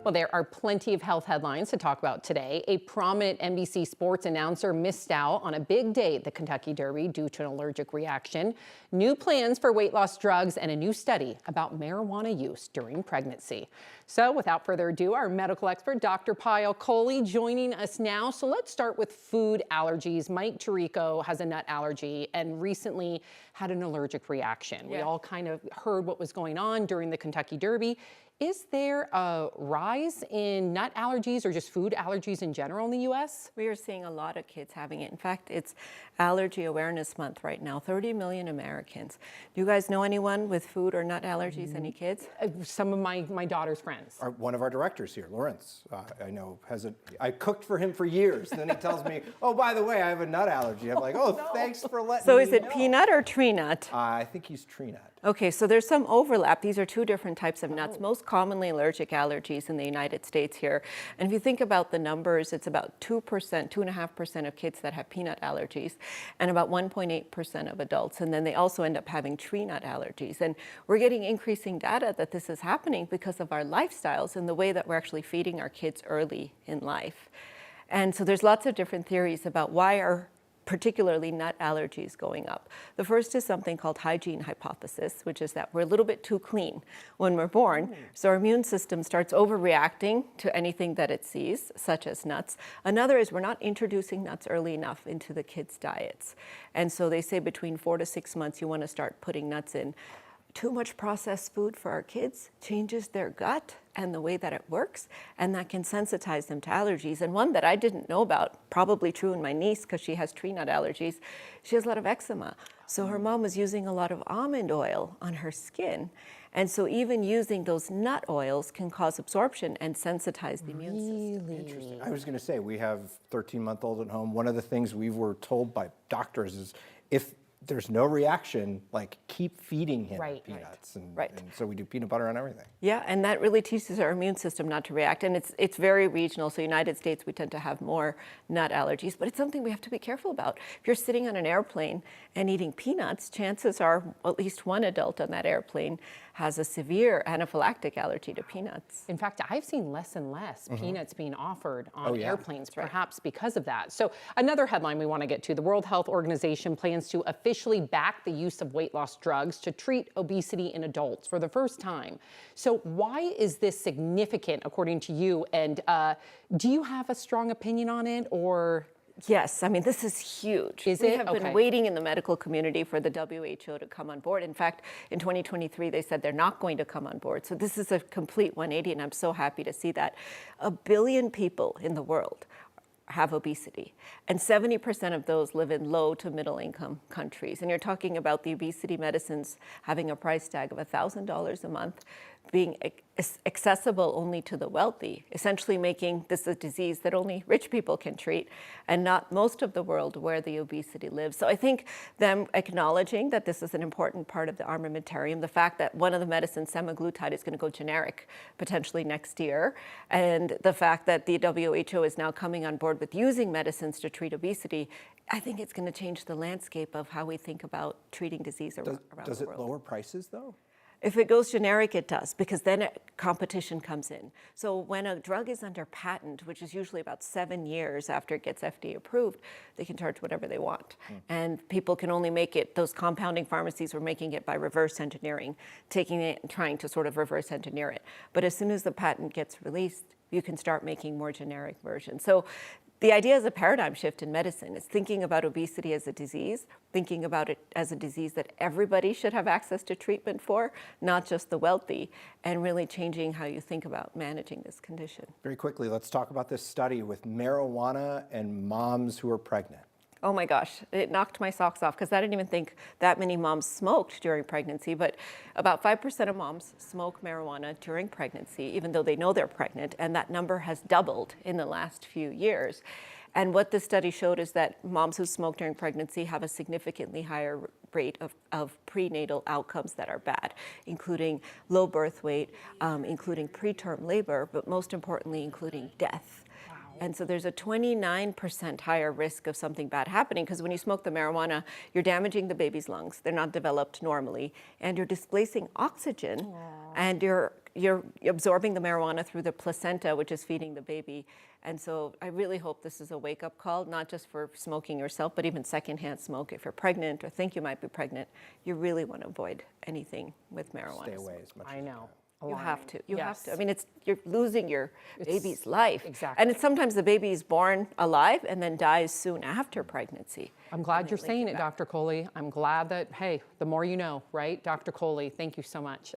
Well, there are plenty of health headlines to talk about today. A prominent NBC Sports announcer missed out on a big day at the Kentucky Derby due to an allergic reaction. New plans for weight loss drugs and a new study about marijuana use during pregnancy. So without further ado, our medical expert, Dr. Payal Kohli, joining us now. So let's start with food allergies. Mike Tirico has a nut allergy and recently had an allergic reaction. We all kind of heard what was going on during the Kentucky Derby. Is there a rise in nut allergies or just food allergies in general in the U.S.? We are seeing a lot of kids having it. In fact, it's Allergy Awareness Month right now, 30 million Americans. Do you guys know anyone with food or nut allergies, any kids? Some of my daughter's friends. One of our directors here, Lawrence, I know I cooked for him for years. And then he tells me, oh, by the way, I have a nut allergy. I'm like, oh, thanks for letting me know. So is it peanut or tree nut? I think he's tree nut. Okay, so there's some overlap. These are two different types of nuts, most commonly allergic allergies in the United States here. And if you think about the numbers, it's about 2%, 2.5% of kids that have peanut allergies and about 1.8% of adults. And then they also end up having tree nut allergies. And we're getting increasing data that this is happening because of our lifestyles and the way that we're actually feeding our kids early in life. And so there's lots of different theories about why our particularly nut allergies going up. The first is something called hygiene hypothesis, which is that we're a little bit too clean when we're born. So our immune system starts overreacting to anything that it sees, such as nuts. Another is we're not introducing nuts early enough into the kids' diets. And so they say between 4 to 6 months, you want to start putting nuts in. Too much processed food for our kids changes their gut and the way that it works, and that can sensitize them to allergies. And one that I didn't know about, probably true in my niece because she has tree nut allergies, she has a lot of eczema. So her mom was using a lot of almond oil on her skin. And so even using those nut oils can cause absorption and sensitize the immune system. Interesting. I was going to say, we have 13-month-old at home. One of the things we were told by doctors is if there's no reaction, like keep feeding him peanuts. And so we do peanut butter on everything. Yeah, and that really teaches our immune system not to react. And it's very regional. So United States, we tend to have more nut allergies, but it's something we have to be careful about. If you're sitting on an airplane and eating peanuts, chances are at least one adult on that airplane has a severe anaphylactic allergy to peanuts. In fact, I've seen less and less peanuts being offered on airplanes, perhaps because of that. So another headline we want to get to, the World Health Organization plans to officially back the use of weight loss drugs to treat obesity in adults for the first time. So why is this significant according to you? And do you have a strong opinion on it, or? Yes, I mean, this is huge. We have been waiting in the medical community for the WHO to come on board. In fact, in 2023, they said they're not going to come on board. So this is a complete 180, and I'm so happy to see that. 1 billion people in the world have obesity, and 70% of those live in low to middle income countries. And you're talking about the obesity medicines having a price tag of $1,000 a month, being accessible only to the wealthy, essentially making this a disease that only rich people can treat and not most of the world where the obesity lives. So I think them acknowledging that this is an important part of the armamentarium, the fact that one of the medicines, semaglutide, is going to go generic potentially next year, and the fact that the WHO is now coming on board with using medicines to treat obesity, I think it's going to change the landscape of how we think about treating disease around the world. Does it lower prices, though? If it goes generic, it does, because then competition comes in. So when a drug is under patent, which is usually about 7 years after it gets FDA approved, they can charge whatever they want. And people can only make it, those compounding pharmacies were making it by reverse engineering, taking it and trying to sort of reverse engineer it. But as soon as the patent gets released, you can start making more generic versions. So the idea is a paradigm shift in medicine. It's thinking about obesity as a disease, thinking about it as a disease that everybody should have access to treatment for, not just the wealthy, and really changing how you think about managing this condition. Very quickly, let's talk about this study with marijuana and moms who are pregnant. Oh my gosh, it knocked my socks off because I didn't even think that many moms smoked during pregnancy, but about 5% of moms smoke marijuana during pregnancy, even though they know they're pregnant, and that number has doubled in the last few years. And what this study showed is that moms who smoke during pregnancy have a significantly higher rate of prenatal outcomes that are bad, including low birth weight, including preterm labor, but most importantly, including death. And so there's a 29% higher risk of something bad happening, because when you smoke the marijuana, you're damaging the baby's lungs. They're not developed normally, and you're displacing oxygen, and you're you're absorbing the marijuana through the placenta, which is feeding the baby. And so I really hope this is a wake-up call, not just for smoking yourself, but even secondhand smoke. If you're pregnant or think you might be pregnant, you really want to avoid anything with marijuana. Stay away as much as I know. You have to. You have Yes. to. I mean, you're losing your baby's life. Exactly. And it's sometimes the baby is born alive and then dies soon after pregnancy. I'm glad you're saying it, Dr. Kohli. I'm glad that, hey, the more you know, right? Dr. Kohli, thank you so much.